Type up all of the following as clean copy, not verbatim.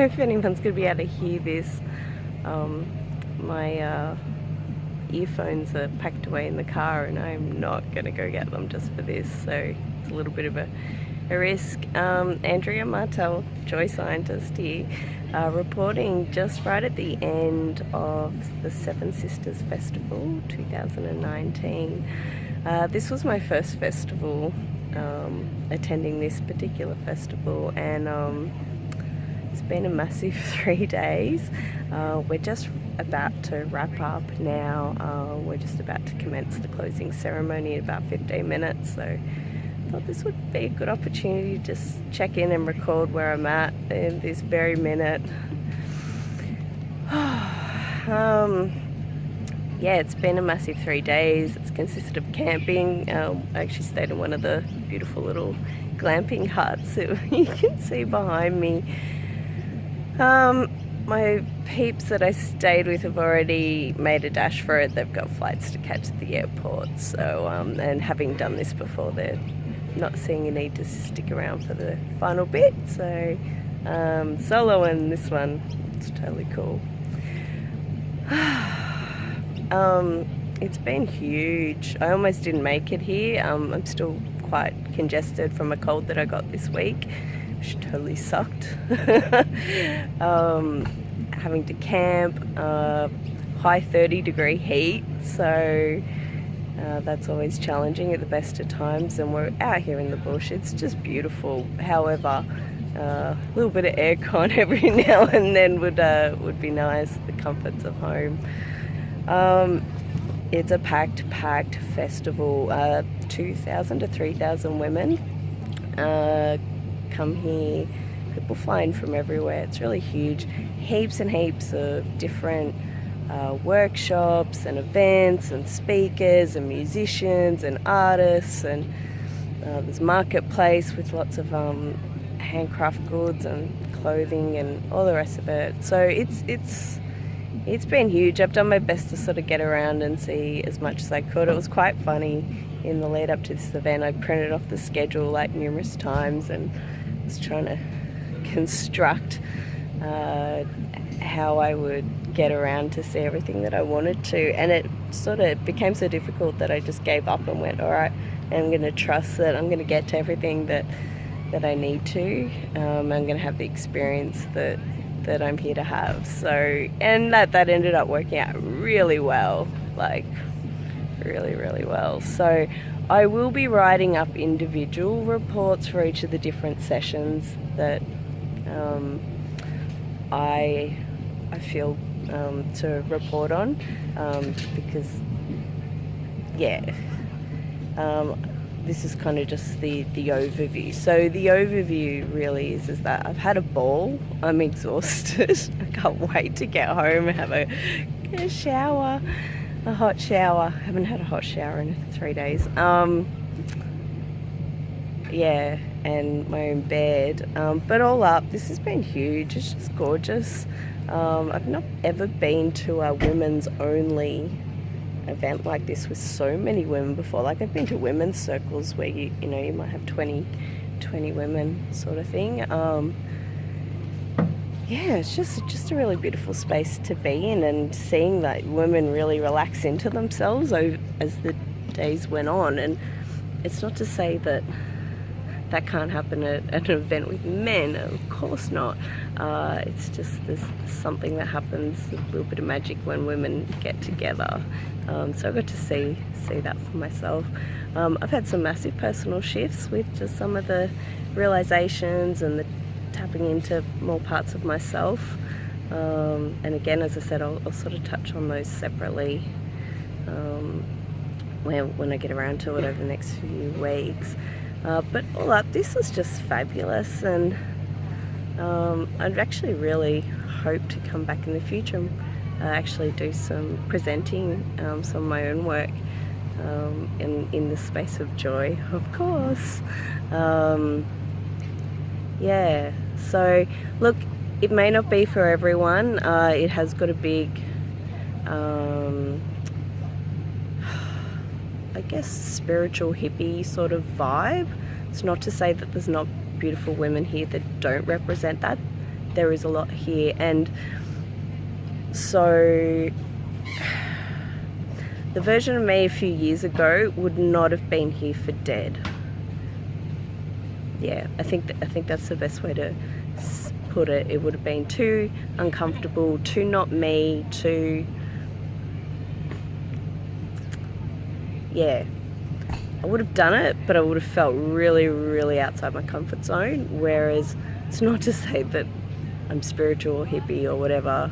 know if anyone's going to be able to hear this. My earphones are packed away in the car and I'm not going to go get them just for this, so it's a little bit of a risk. Andrea Martell, joy scientist here, reporting just right at the end of the Seven Sisters Festival 2019. This was my first festival, attending this particular festival, and it's been a massive 3 days. We're just about to wrap up now. We're just about to commence the closing ceremony in about 15 minutes, so I thought this would be a good opportunity to just check in and record where I'm at in this very minute. Yeah, it's been a massive 3 days. It's consisted of camping. I actually stayed in one of the beautiful little glamping huts that you can see behind me. My peeps that I stayed with have already made a dash for it. They've got flights to catch at the airport. So, and having done this before, they're not seeing a need to stick around for the final bit. So, solo in this one. It's totally cool. It's been huge. I almost didn't make it here. I'm still quite congested from a cold that I got this week, which totally sucked. Having to camp, high 30-degree heat, so that's always challenging at the best of times, and we're out here in the bush. It's just beautiful. However, a little bit of aircon every now and then would be nice, the comforts of home. It's a packed festival. 2,000 to 3,000 women come here. People fly in from everywhere. It's really huge. Heaps and heaps of different workshops and events and speakers and musicians and artists, and there's marketplace with lots of handcraft goods and clothing and all the rest of it. So it's been huge. I've done my best to sort of get around and see as much as I could. It was quite funny in the lead up to this event. I printed off the schedule like numerous times and was trying to construct how I would get around to see everything that I wanted to, and it sort of became so difficult that I just gave up and went, all right, I'm going to trust that I'm going to get to everything that I need to. I'm going to have the experience that I'm here to have. So, and that ended up working out really well, like really well. So I will be writing up individual reports for each of the different sessions that I feel to report on, because this is kind of just the overview. So the overview really is that I've had a ball. I'm exhausted. I can't wait to get home and have a shower, a hot shower. I haven't had a hot shower in 3 days. Yeah, and my own bed. But all up, this has been huge. It's just gorgeous. I've not ever been to a women's only event like this with so many women before. Like, I've been to women's circles where you might have 20 women sort of thing. Yeah, it's just a really beautiful space to be in, and seeing that women really relax into themselves as the days went on. And it's not to say that can't happen at an event with men, of course not. It's just there's something that happens, a little bit of magic when women get together. So I got to see that for myself. I've had some massive personal shifts with just some of the realizations and the tapping into more parts of myself. And again, as I said, I'll sort of touch on those separately when I get around to it over the next few weeks. But all up, this was just fabulous, and I'd actually really hope to come back in the future and actually do some presenting, some of my own work in the space of joy, of course. Yeah, so look, it may not be for everyone. It has got a big I guess spiritual hippie sort of vibe. It's not to say that there's not beautiful women here that don't represent that. there is a lot here. And so the version of me a few years ago would not have been here for dead. Yeah, I think that's the best way to put it. It would have been too uncomfortable, too not me, too, yeah. I would have done it, but I would have felt really, really outside my comfort zone. Whereas it's not to say that I'm spiritual or hippie or whatever.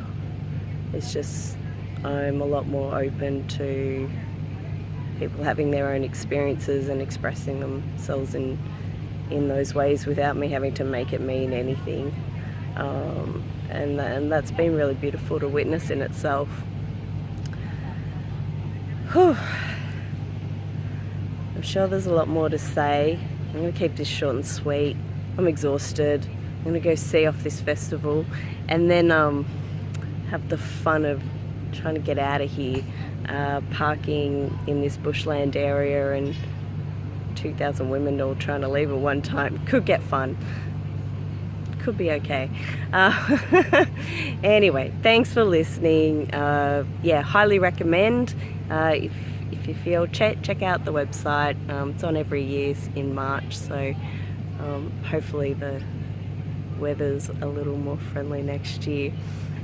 It's just I'm a lot more open to people having their own experiences and expressing themselves in those ways without me having to make it mean anything. And that's been really beautiful to witness in itself. Whew. I'm sure there's a lot more to say. I'm going to keep this short and sweet. I'm exhausted. I'm going to go see off this festival and then have the fun of trying to get out of here, parking in this bushland area and 2,000 women all trying to leave at one time. Could get fun. Could be okay. Anyway, thanks for listening. Yeah, highly recommend. If you feel, check out the website. It's on every year in March, so hopefully the weather's a little more friendly next year.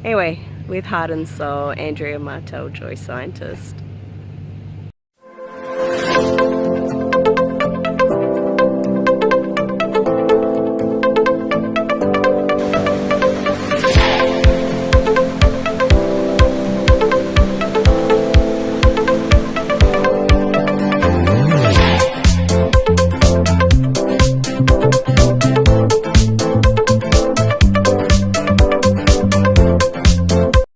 Anyway, with heart and soul, Andrea Martell, Joy Scientist.